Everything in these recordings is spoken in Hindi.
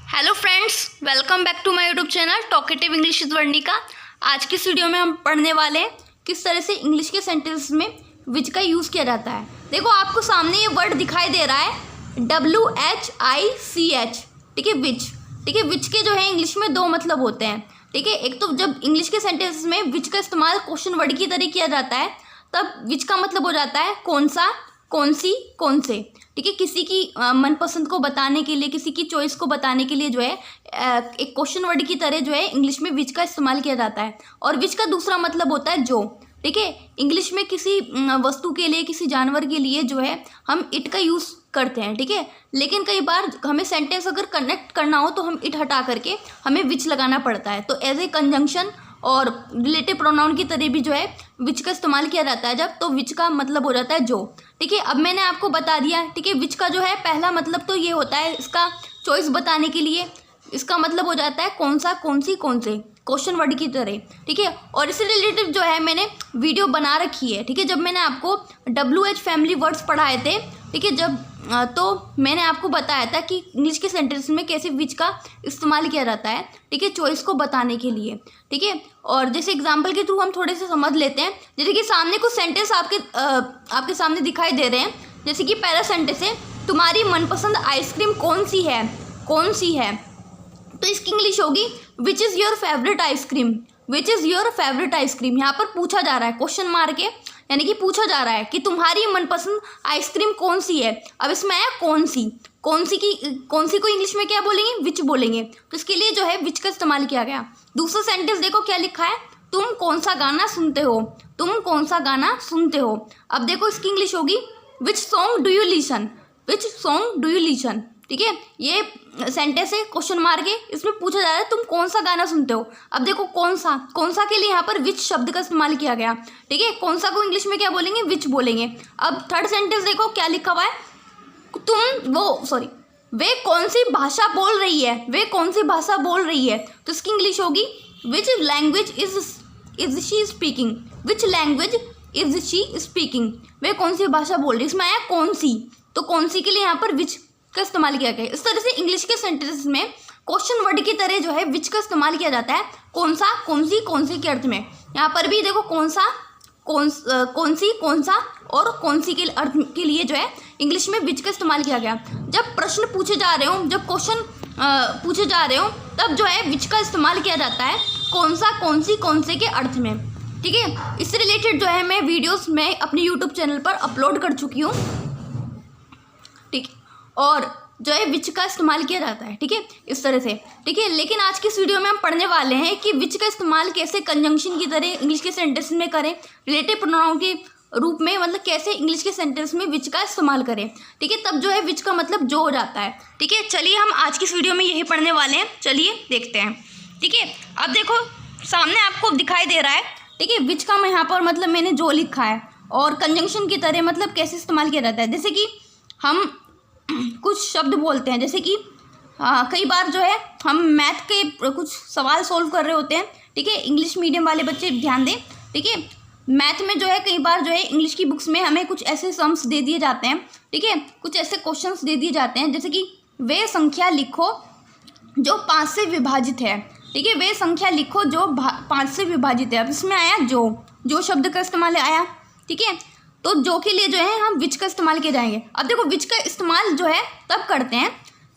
Hello friends, welcome back to my YouTube channel talkative English with Varnika. आज की इस वीडियो में हम पढ़ने वाले हैं किस तरह से इंग्लिश के सेंटेंस में विच का यूज़ किया जाता है। देखो आपको सामने ये वर्ड दिखाई दे रहा है WHICH, ठीक है, विच। ठीक है, विच के जो है इंग्लिश में दो मतलब होते हैं। ठीक है, एक तो जब इंग्लिश के सेंटेंस में विच का इस्तेमाल क्वेश्चन वर्ड की तरह किया जाता है तब विच का मतलब हो जाता है कौन सा, कौन सी, कौन से। ठीक है, किसी की मनपसंद को बताने के लिए, किसी की चॉइस को बताने के लिए जो है एक क्वेश्चन वर्ड की तरह जो है इंग्लिश में विच का इस्तेमाल किया जाता है। और विच का दूसरा मतलब होता है जो। ठीक है, इंग्लिश में किसी वस्तु के लिए, किसी जानवर के लिए जो है हम इट का यूज़ करते हैं। ठीक है, लेकिन कई बार हमें सेंटेंस अगर कनेक्ट करना हो तो हम इट हटा करके हमें विच लगाना पड़ता है। तो एज ए कंजंक्शन और रिलेटिव प्रोनाउन की तरह भी जो है विच का इस्तेमाल किया जाता है जब, तो विच का मतलब हो जाता है जो। ठीक है, अब मैंने आपको बता दिया। ठीक है, विच का जो है पहला मतलब तो ये होता है इसका चॉइस बताने के लिए। इसका मतलब हो जाता है कौन सा, कौन सी, कौन से, क्वेश्चन वर्ड की तरह। ठीक है, और इससे रिलेटिव जो है मैंने वीडियो बना रखी है। ठीक है, जब मैंने आपको WH फैमिली वर्ड्स पढ़ाए थे, ठीक है, जब तो मैंने आपको बताया था कि इंग्लिश के सेंटेंस में कैसे विच का इस्तेमाल किया जाता है। ठीक है, चॉइस को बताने के लिए। ठीक है, और जैसे एग्जांपल के थ्रू हम थोड़े से समझ लेते हैं। जैसे कि सामने कुछ सेंटेंस आपके सामने दिखाई दे रहे हैं। जैसे कि पहला सेंटेंस है, तुम्हारी मनपसंद आइसक्रीम कौन सी है, कौन सी है। तो इसकी इंग्लिश होगी which is your favourite ice cream, which is your favourite ice cream. यहाँ पर पूछा जा रहा है क्वेश्चन मार के, यानी कि पूछा जा रहा है कि तुम्हारी मनपसंद आइसक्रीम कौन सी है। अब इसमें आया कौन सी, कौन सी को इंग्लिश में क्या बोलेंगे, विच बोलेंगे। तो इसके लिए जो है विच का इस्तेमाल किया गया। दूसरा सेंटेंस देखो क्या लिखा है, तुम कौन सा गाना सुनते हो, तुम कौन सा गाना सुनते हो। अब देखो इसकी इंग्लिश होगी which song do you listen, which song do you listen. ठीक है, ये सेंटेंस है क्वेश्चन मार के, इसमें पूछा जा रहा है तुम कौन सा गाना सुनते हो। अब देखो कौन सा, कौन सा के लिए यहाँ पर विच शब्द का इस्तेमाल किया गया। ठीक है, कौन सा को इंग्लिश में क्या बोलेंगे, विच बोलेंगे। अब थर्ड सेंटेंस देखो क्या लिखा हुआ है, वे कौन सी भाषा बोल रही है, वे कौन सी भाषा बोल रही है। तो इसकी इंग्लिश होगी which language is she speaking, which language is she speaking. वे कौन सी भाषा बोल रही है, इसमें आया कौन सी, तो कौन सी के लिए यहाँ पर विच का इस्तेमाल किया गया है। इस तरह से इंग्लिश के सेंटेंस में क्वेश्चन वर्ड की तरह जो है विच का इस्तेमाल किया जाता है कौन सा, कौन सी, कौन से के अर्थ में। यहाँ पर भी देखो कौन सा, कौन सी, कौन सा और कौन सी के अर्थ के लिए जो है इंग्लिश में विच का इस्तेमाल किया गया। जब प्रश्न पूछे जा रहे हो, जब क्वेश्चन पूछे जा रहे हो, तब जो है विच का इस्तेमाल किया जाता है कौन सा, कौन सी, कौन से के अर्थ में। ठीक है, इससे रिलेटेड जो है मैं वीडियोस में अपने यूट्यूब चैनल पर अपलोड कर चुकी हूँ। ठीक, और जो है विच का इस्तेमाल किया जाता है। ठीक है, इस तरह से। ठीक है, लेकिन आज की इस वीडियो में हम पढ़ने वाले हैं कि विच का इस्तेमाल कैसे कंजंक्शन की तरह इंग्लिश के सेंटेंस में करें, रिलेटिव प्रोनाउन के रूप में, मतलब कैसे इंग्लिश के सेंटेंस में विच का इस्तेमाल करें। ठीक है, तब जो है विच का मतलब जो हो जाता है। ठीक है, चलिए हम आज की इस वीडियो में यही पढ़ने वाले हैं, चलिए देखते हैं। ठीक है, अब देखो सामने आपको दिखाई दे रहा है। ठीक है, विच का मैं यहाँ पर मतलब मैंने जो लिखा है, और कंजंक्शन की तरह मतलब कैसे इस्तेमाल किया जाता है। जैसे कि हम कुछ शब्द बोलते हैं, जैसे कि कई बार जो है हम मैथ के कुछ सवाल सॉल्व कर रहे होते हैं। ठीक है, इंग्लिश मीडियम वाले बच्चे ध्यान दें। ठीक है, मैथ में जो है कई बार जो है इंग्लिश की बुक्स में हमें कुछ ऐसे सम्स दे दिए जाते हैं। ठीक है, कुछ ऐसे क्वेश्चंस दे दिए जाते हैं, जैसे कि वे संख्या लिखो जो 5 से विभाजित है। ठीक है, वे संख्या लिखो जो 5 से विभाजित है। अब इसमें आया जो शब्द का इस्तेमाल आया। ठीक है, तो जो के लिए जो है हम विच का इस्तेमाल किए जाएंगे। अब देखो विच का इस्तेमाल जो है तब करते हैं,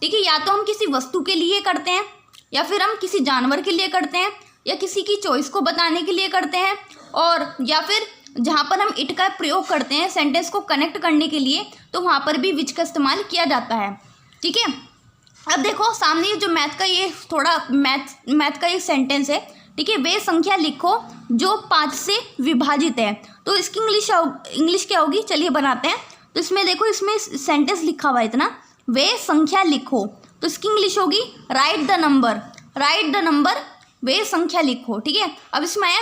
ठीक है, या तो हम किसी वस्तु के लिए करते हैं, या फिर हम किसी जानवर के लिए करते हैं, या किसी की चॉइस को बताने के लिए करते हैं, और या फिर जहाँ पर हम इट का प्रयोग करते हैं सेंटेंस को कनेक्ट करने के लिए, तो वहाँ पर भी विच का इस्तेमाल किया जाता है। ठीक है, अब देखो सामने जो मैथ का ये थोड़ा मैथ का एक सेंटेंस है। ठीक है, वे संख्या लिखो जो 5 से विभाजित है। तो इसकी इंग्लिश क्या होगी, चलिए बनाते हैं। तो इसमें देखो, इसमें सेंटेंस लिखा हुआ है इतना, वे संख्या लिखो। तो इसकी इंग्लिश होगी राइट द नंबर, वे संख्या लिखो। ठीक है, अब इसमें आया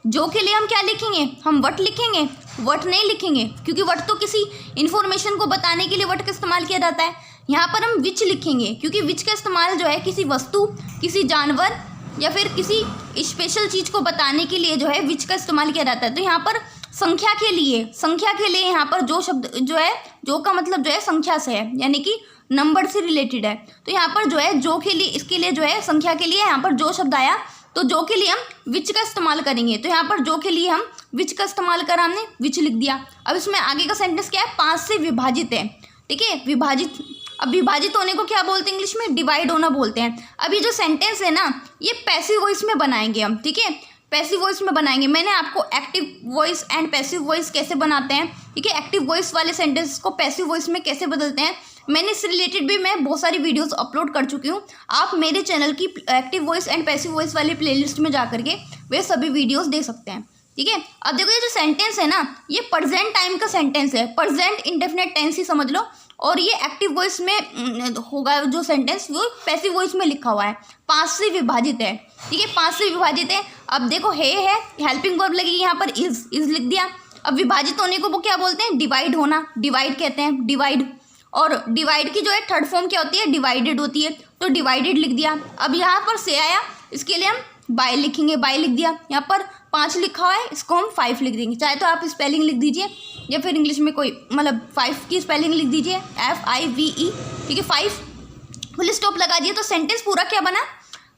जो के लिए हम क्या लिखेंगे, हम वट लिखेंगे, वट नहीं लिखेंगे, क्योंकि वट तो किसी इन्फॉर्मेशन को बताने के लिए वट का इस्तेमाल किया जाता है। यहाँ पर हम विच लिखेंगे, क्योंकि विच का इस्तेमाल जो है किसी वस्तु, किसी जानवर या फिर किसी स्पेशल चीज़ को बताने के लिए जो है विच का इस्तेमाल किया जाता है। तो यहाँ पर संख्या के लिए यहाँ पर जो शब्द जो है, जो का मतलब जो है संख्या से है, यानी कि नंबर से रिलेटेड है। तो यहाँ पर जो है जो के लिए, इसके लिए जो है संख्या के लिए यहाँ पर जो शब्द आया, तो जो के लिए हम विच का इस्तेमाल करेंगे। तो यहाँ पर जो के लिए हम विच का इस्तेमाल करा, हमने विच लिख दिया। अब इसमें आगे का सेंटेंस क्या है, 5 से विभाजित है, ठीक है, विभाजित। अब विभाजित होने को क्या बोलते हैं इंग्लिश में, डिवाइड होना बोलते हैं। अब ये जो सेंटेंस है ना, ये पैसिव वॉइस में बनाएंगे हम, ठीक है, पैसिव वॉइस में बनाएंगे। मैंने आपको active voice and passive voice कैसे बनाते हैं, ठीक है, एक्टिव वॉइस वाले सेंटेंस को पैसिव वॉइस में कैसे बदलते हैं, मैंने इससे रिलेटेड भी मैं बहुत सारी वीडियोस अपलोड कर चुकी हूँ। आप मेरे चैनल की active voice and passive voice वाली प्लेलिस्ट में जा करके वे सभी वीडियोस देख सकते हैं, ठीक है। अब देखो ये जो सेंटेंस है ना, ये प्रेजेंट टाइम का सेंटेंस है, प्रेजेंट इंडेफिनिट टेंस ही समझ लो। और ये एक्टिव वॉइस में होगा जो सेंटेंस, वो पैसिव वॉइस में लिखा हुआ है, 5 से विभाजित है, ठीक है, 5 से विभाजित है। अब देखो है हेल्पिंग वर्ब लगेगी यहाँ पर, इज लिख दिया। अब विभाजित होने को वो क्या बोलते हैं, डिवाइड होना, डिवाइड कहते हैं, डिवाइड। और डिवाइड की जो है थर्ड फॉर्म क्या होती है, डिवाइडेड होती है, तो डिवाइडेड लिख दिया। अब यहाँ पर से आया, इसके लिए हम बाय लिखेंगे, बाय लिख दिया। यहाँ पर 5 लिखा हुआ है, इसको हम 5 लिख देंगे। चाहे तो आप स्पेलिंग लिख दीजिए, या फिर इंग्लिश में कोई मतलब 5 की स्पेलिंग लिख दीजिए, FIVE, ठीक है, 5 फुल स्टॉप लगा दिए। तो सेंटेंस पूरा क्या बना,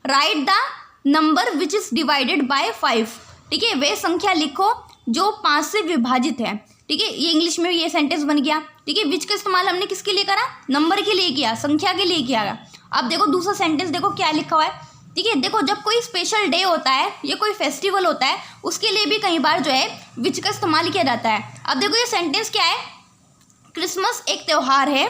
right the number which is divided by 5, ठीक है, वे संख्या लिखो जो 5 से विभाजित है, ठीक है। ये इंग्लिश में ये सेंटेंस बन गया, ठीक है। विच का इस्तेमाल हमने किसके लिए करा, नंबर के लिए किया, संख्या के लिए किया। अब देखो दूसरा सेंटेंस देखो क्या लिखा हुआ है, ठीक है। देखो जब कोई स्पेशल डे होता है या कोई फेस्टिवल होता है, उसके लिए भी कई बार जो है विच का इस्तेमाल किया जाता है। अब देखो ये सेंटेंस क्या है, क्रिसमस एक त्यौहार है,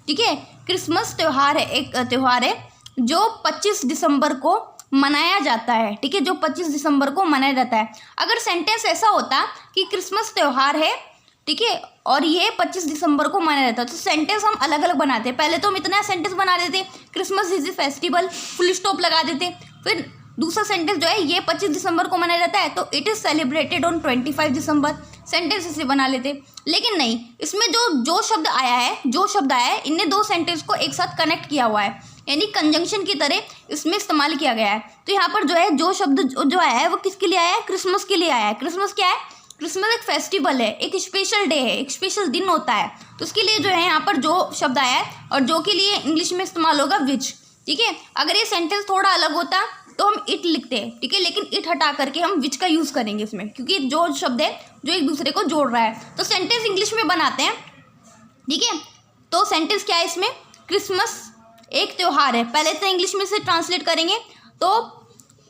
ठीक है, क्रिसमस त्यौहार है, एक त्यौहार है जो 25 दिसंबर को मनाया जाता है, ठीक है, जो 25 दिसंबर को मनाया जाता है। अगर सेंटेंस ऐसा होता कि क्रिसमस त्यौहार है, ठीक है, और ये 25 दिसंबर को मनाया जाता है, तो सेंटेंस हम अलग अलग बनाते हैं। पहले तो हम इतना सेंटेंस बना देते, Christmas is a festival, full stop लगा देते। फिर दूसरा सेंटेंस जो है, ये 25 दिसंबर को मनाया जाता है, तो it is celebrated on 25 December, sentence इसे बना लेते। लेकिन नहीं, इसमें जो शब्द आया है, इनने दो सेंटेंस को एक साथ कनेक्ट किया हुआ है, यानी कंजंक्शन की तरह इसमें इस्तेमाल किया गया है। तो यहाँ पर जो है जो शब्द जो आया है वो किसके लिए आया है, क्रिसमस के लिए आया है। क्रिसमस क्या है, क्रिसमस एक फेस्टिवल है, एक स्पेशल डे है, एक स्पेशल दिन होता है, तो उसके लिए जो है यहाँ पर जो शब्द आया है, और जो के लिए इंग्लिश में इस्तेमाल होगा विच, ठीक है। अगर ये सेंटेंस थोड़ा अलग होता तो हम इट लिखते हैं, ठीक है, लेकिन इट हटा करके हम विच का यूज़ करेंगे इसमें, क्योंकि जो शब्द है जो एक दूसरे को जोड़ रहा है। तो सेंटेंस इंग्लिश में बनाते हैं, ठीक है। तो सेंटेंस क्या है इसमें, क्रिसमस एक त्यौहार है, पहले तो इंग्लिश में से ट्रांसलेट करेंगे, तो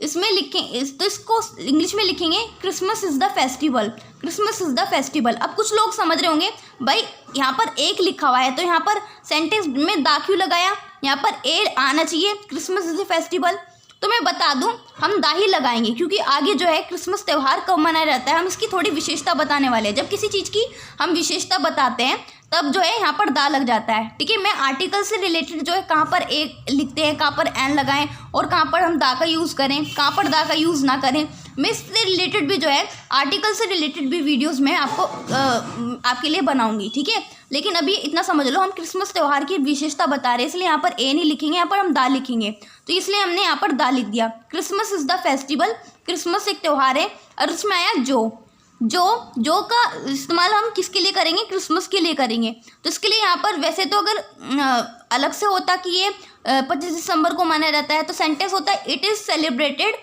इसमें लिखें, तो इसको इंग्लिश में लिखेंगे Christmas is the festival, Christmas is the festival. अब कुछ लोग समझ रहे होंगे भाई यहाँ पर एक लिखा हुआ है, तो यहाँ पर सेंटेंस में दा क्यों लगाया, यहाँ पर ए आना चाहिए, क्रिसमस इज़ द फेस्टिवल। तो मैं बता दूं, हम दा ही लगाएंगे, क्योंकि आगे जो है क्रिसमस त्यौहार कब मनाया जाता है, हम इसकी थोड़ी विशेषता बताने वाले हैं। जब किसी चीज़ की हम विशेषता बताते हैं तब जो है यहाँ पर दा लग जाता है, ठीक है। मैं आर्टिकल से रिलेटेड जो है कहाँ पर एक लिखते हैं, कहाँ पर एन लगाएं, और कहाँ पर हम दा का यूज़ करें, कहाँ पर दा का यूज़ ना करें, मैं इससे रिलेटेड भी जो है आर्टिकल से रिलेटेड भी वीडियोस मैं आपको आपके लिए बनाऊंगी, ठीक है। लेकिन अभी इतना समझ लो, हम क्रिसमस त्यौहार की विशेषता बता रहे हैं, इसलिए यहाँ पर ए नहीं लिखेंगे, यहाँ पर हम दा लिखेंगे, तो इसलिए हमने यहाँ पर दा लिख दिया। Christmas is the festival, Christmas एक त्यौहार है, और उसमें आया जो का इस्तेमाल हम किसके लिए करेंगे, क्रिसमस के लिए करेंगे। तो इसके लिए यहाँ पर वैसे तो अगर अलग से होता कि ये 25 दिसंबर को मनाया जाता है, तो सेंटेंस होता है इट इज़ सेलिब्रेटेड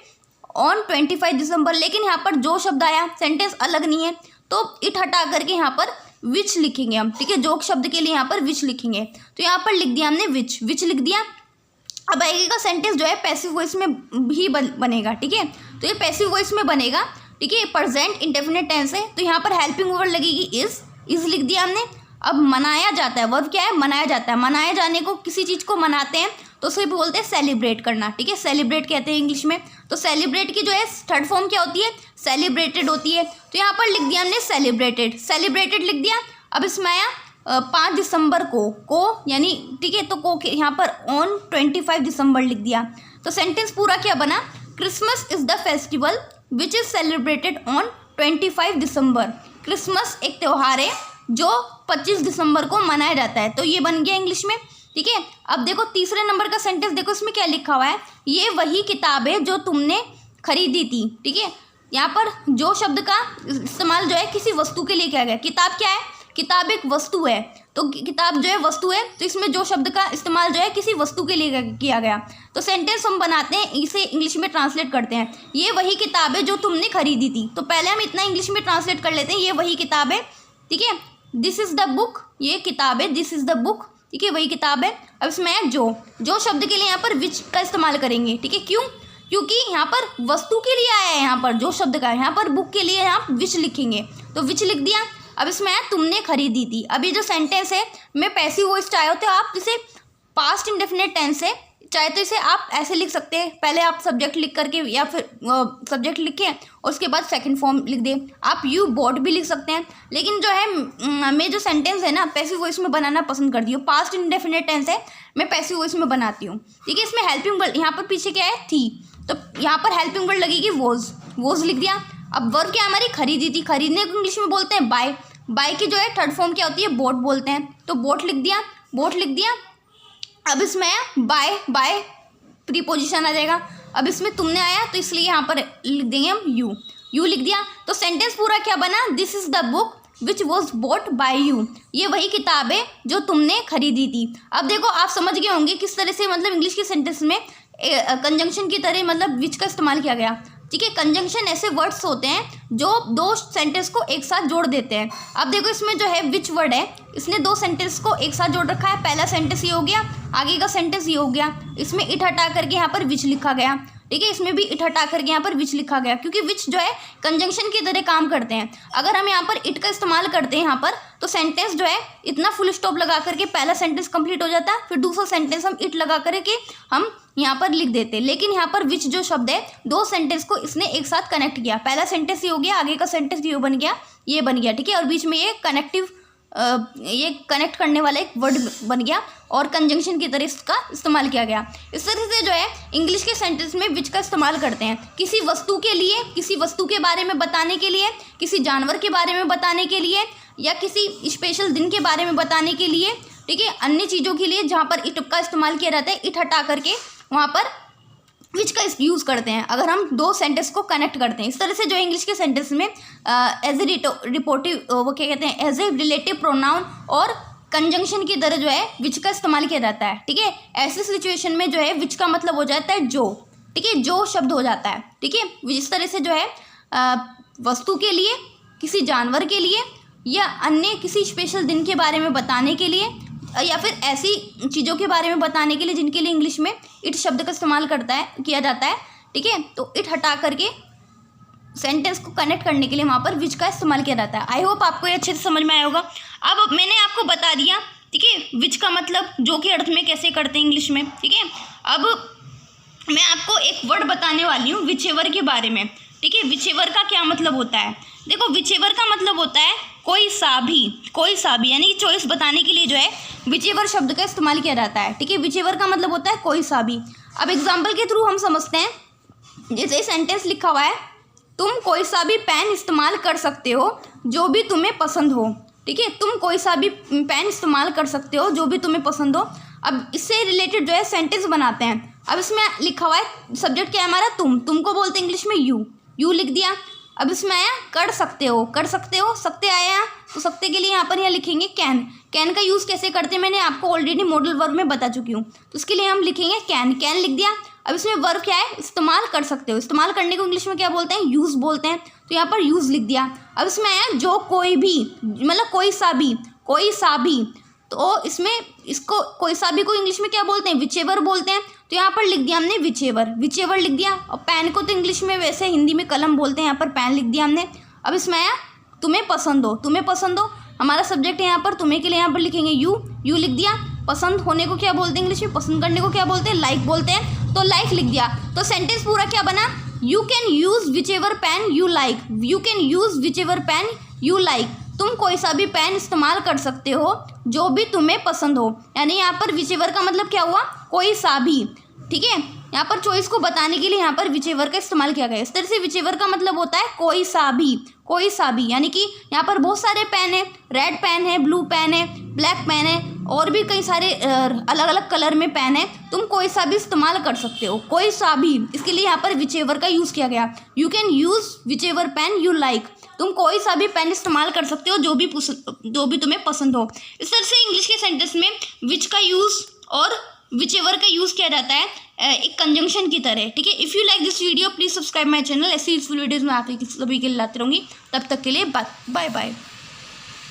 ऑन 25 दिसंबर, लेकिन यहाँ पर जो शब्द आया सेंटेंस अलग नहीं है, तो इट हटा करके यहाँ पर विच लिखेंगे हम, ठीक है, जो शब्द के लिए यहाँ पर विच लिखेंगे। तो यहाँ पर लिख दिया हमने विच लिख दिया। अब आएगा सेंटेंस जो है पैसिव वॉइस में भी बनेगा, ठीक है, तो ये पैसिव वॉइस में बनेगा, ठीक है, प्रेजेंट इंडेफिनिट टेंस है, तो यहाँ पर हेल्पिंग वर्ब लगेगी इज लिख दिया हमने। अब मनाया जाता है, वर्ब क्या है, मनाया जाता है, मनाए जाने को, किसी चीज़ को मनाते हैं तो उसे बोलते हैं सेलिब्रेट करना, ठीक है, सेलिब्रेट कहते हैं इंग्लिश में। तो सेलिब्रेट की जो है थर्ड फॉर्म क्या होती है, सेलिब्रेटेड होती है, तो यहाँ पर लिख दिया हमने सेलिब्रेटेड लिख दिया। अब इसमें आया 5 दिसंबर को यानी, ठीक है, तो को यहाँ पर ऑन 25 दिसंबर लिख दिया। तो सेंटेंस पूरा क्या बना, Christmas is the festival which is celebrated on 25 December. Christmas एक त्यौहार है जो 25 दिसंबर को मनाया जाता है, तो ये बन गया इंग्लिश में, ठीक है। अब देखो तीसरे नंबर का सेंटेंस देखो, इसमें क्या लिखा हुआ है, ये वही किताब है जो तुमने खरीदी थी, ठीक है, यहाँ पर जो शब्द का इस्तेमाल जो है किसी वस्तु के लिए किया गया। किताब क्या है? किताब एक वस्तु है, तो किताब जो है वस्तु है, तो इसमें जो शब्द का इस्तेमाल जो है किसी वस्तु के लिए किया गया। तो सेंटेंस हम बनाते हैं, इसे इंग्लिश में ट्रांसलेट करते हैं। ये वही किताब है जो तुमने खरीदी थी। तो पहले हम इतना इंग्लिश में ट्रांसलेट कर लेते हैं, ये वही किताब है, ठीक है। दिस इज़ द बुक, ये किताब है, दिस इज़ द बुक, ठीक है, वही किताब है। अब इसमें जो शब्द के लिए यहाँ पर विच का इस्तेमाल करेंगे, ठीक है। क्यों? क्योंकि यहाँ पर वस्तु के लिए आया है, यहाँ पर जो शब्द का है, यहाँ पर बुक के लिए आप विच लिखेंगे, तो विच लिख दिया। अब इसमें आया तुमने खरीदी थी। अब ये जो सेंटेंस है में पैसिव वॉइस चाहे होते हो आप इसे पास्ट इंडेफिनिट टेंस है, चाहे तो इसे आप ऐसे लिख सकते हैं, पहले आप सब्जेक्ट लिख करके या फिर सब्जेक्ट लिखें और उसके बाद सेकंड फॉर्म लिख दें। आप यू बॉट भी लिख सकते हैं, लेकिन जो है मैं जो सेंटेंस है ना पैसिव वॉइस में बनाना पसंद करती हूँ। पास्ट इंडेफिनिट टेंस है, मैं पैसिव वॉइस में बनाती हूँ, ठीक है। इसमें हेल्पिंग वर्ड यहाँ पर पीछे क्या है? थी, तो यहाँ पर हेल्पिंग वर्ड लगेगी वॉज लिख दिया। अब वर्ब क्या हमारी? खरीदी थी। खरीदने को इंग्लिश में बोलते हैं बाय। बाय की जो है थर्ड फॉर्म क्या होती है? बोट बोलते हैं, तो बोट लिख दिया। अब इसमें बाय प्रीपोजिशन आ जाएगा। अब इसमें तुमने आया तो इसलिए यहाँ पर लिख देंगे हम यू लिख दिया। तो सेंटेंस पूरा क्या बना? This is the book which was bought by you, ये वही किताब है जो तुमने खरीदी थी। अब देखो आप समझ गए होंगे किस तरह से मतलब इंग्लिश के सेंटेंस में कंजंक्शन की तरह मतलब विच का इस्तेमाल किया गया, ठीक है। कंजंक्शन ऐसे वर्ड्स होते हैं जो दो सेंटेंस को एक साथ जोड़ देते हैं। अब देखो इसमें जो है विच वर्ड है, इसने दो सेंटेंस को एक साथ जोड़ रखा है। पहला सेंटेंस ये हो गया, आगे का सेंटेंस ये हो गया। इसमें इट हटा करके यहाँ पर विच लिखा गया, ठीक है। इसमें भी इट हटा करके यहाँ पर विच लिखा गया, क्योंकि विच जो है कंजंक्शन की तरह काम करते हैं। अगर हम यहाँ पर इट का इस्तेमाल करते हैं यहाँ पर, तो सेंटेंस जो है इतना फुल स्टॉप लगा करके पहला सेंटेंस कंप्लीट हो जाता है, फिर दूसरा सेंटेंस हम इट लगा करके हम यहाँ पर लिख देते हैं। लेकिन यहाँ पर विच जो शब्द है दो सेंटेंस को इसने एक साथ कनेक्ट किया। पहला सेंटेंस ये हो गया, आगे का सेंटेंस ये बन गया, ठीक है। और बीच में ये कनेक्ट करने वाला एक वर्ड बन गया और कंजंक्शन की तरह इसका इस्तेमाल किया गया। इस तरह से जो है इंग्लिश के सेंटेंस में विच का इस्तेमाल करते हैं किसी वस्तु के लिए, किसी वस्तु के बारे में बताने के लिए, किसी जानवर के बारे में बताने के लिए, या किसी स्पेशल दिन के बारे में बताने के लिए, ठीक है। अन्य चीज़ों के लिए जहाँ पर इट का इस्तेमाल किया जाता है, इट हटा करके वहाँ पर विच का यूज़ करते हैं अगर हम दो सेंटेंस को कनेक्ट करते हैं। इस तरह से जो है इंग्लिश के सेंटेंस में एज ए रिपोर्टिव वो क्या कहते हैं, एज ए रिलेटिव प्रोनाउन और कंजंक्शन की तरह जो है विच का इस्तेमाल किया जाता है, ठीक है। ऐसी सिचुएशन में जो है विच का मतलब हो जाता है जो, ठीक है, जो शब्द हो जाता है, ठीक है। इस तरह से जो है वस्तु के लिए, किसी जानवर के लिए, या अन्य किसी स्पेशल दिन के बारे में बताने के लिए, या फिर ऐसी चीज़ों के बारे में बताने के लिए जिनके लिए इंग्लिश में इट शब्द का इस्तेमाल किया जाता है, ठीक है। तो इट हटा करके सेंटेंस को कनेक्ट करने के लिए वहाँ पर विच का इस्तेमाल किया जाता है। आई होप आपको ये अच्छे से समझ में आया होगा। अब मैंने आपको बता दिया, ठीक है, विच का मतलब जो के अर्थ में कैसे करते हैं इंग्लिश में, ठीक है। अब मैं आपको एक वर्ड बताने वाली हूँ विचेवर के बारे में, ठीक है। विचेवर का क्या मतलब होता है? देखो विचेवर का मतलब होता है कोई सा भी, यानी कि चॉइस बताने के लिए जो है विचेवर शब्द का इस्तेमाल किया जाता है, ठीक है। विचेवर का मतलब होता है कोई सा भी। अब एग्जाम्पल के थ्रू हम समझते हैं, जैसे सेंटेंस लिखा हुआ है, तुम कोई सा भी पेन इस्तेमाल कर सकते हो जो भी तुम्हें पसंद हो, ठीक है। तुम कोई सा भी पेन इस्तेमाल कर सकते हो जो भी तुम्हें पसंद हो। अब इससे रिलेटेड जो है सेंटेंस बनाते हैं। अब इसमें लिखा हुआ है सब्जेक्ट क्या है हमारा? तुमको बोलते हैं इंग्लिश में यू लिख दिया। अब इसमें आया कर सकते हो, सकते आया, तो सकते के लिए यहाँ पर लिखेंगे कैन का यूज़ कैसे करते हैं मैंने आपको ऑलरेडी मॉडल वर्ब में बता चुकी हूँ, तो उसके लिए हम लिखेंगे कैन लिख दिया। अब इसमें वर्ब क्या है? इस्तेमाल कर सकते हो। इस्तेमाल करने को इंग्लिश में क्या बोलते हैं? यूज़ बोलते हैं, तो यहाँ पर यूज़ लिख दिया। अब इसमें आया जो कोई भी, मतलब कोई सा भी, तो इसमें इसको कोई सा भी को इंग्लिश में क्या बोलते हैं? विचेवर बोलते हैं, तो यहाँ पर लिख दिया हमने विचेवर लिख दिया। और पेन को तो इंग्लिश में वैसे हिंदी में कलम बोलते हैं, यहाँ पर पेन लिख दिया हमने। अब इसमें आया तुम्हें पसंद हो, हमारा सब्जेक्ट है यहाँ पर, तुम्हें के लिए यहाँ पर लिखेंगे यू लिख दिया। पसंद होने को क्या बोलते हैं इंग्लिश में? पसंद करने को क्या बोलते हैं? लाइक बोलते हैं, तो लाइक लिख दिया। तो सेंटेंस पूरा क्या बना? You can use whichever pen you like, तुम कोई सा भी पेन इस्तेमाल कर सकते हो जो भी तुम्हें पसंद हो। यानी यहाँ पर विचेवर का मतलब क्या हुआ? कोई सा भी, ठीक है। यहाँ पर चॉइस को बताने के लिए यहाँ पर विचेवर का इस्तेमाल किया गया। इस तरह से विचेवर का मतलब होता है कोई सा भी, यानी कि यहाँ पर बहुत सारे पेन है, रेड पेन है, ब्लू पेन है, ब्लैक पेन है, और भी कई सारे अलग अलग कलर में पेन है, तुम कोई सा भी इस्तेमाल कर सकते हो, कोई सा भी। इसके लिए यहाँ पर विच एवर का यूज़ किया गया। You can use whichever pen you like, तुम कोई सा भी पेन इस्तेमाल कर सकते हो जो भी तुम्हें पसंद हो। इस तरह से इंग्लिश के सेंटेंस में विच का यूज़ और विच एवर का यूज़ किया जाता है एक कंजंक्शन की तरह, ठीक है। If you like this video please subscribe my channel. ऐसी यूजफुल वीडियोज़ मैं आप सभी के लिए लाती रहूँगी। तब तक के लिए बाय बाय।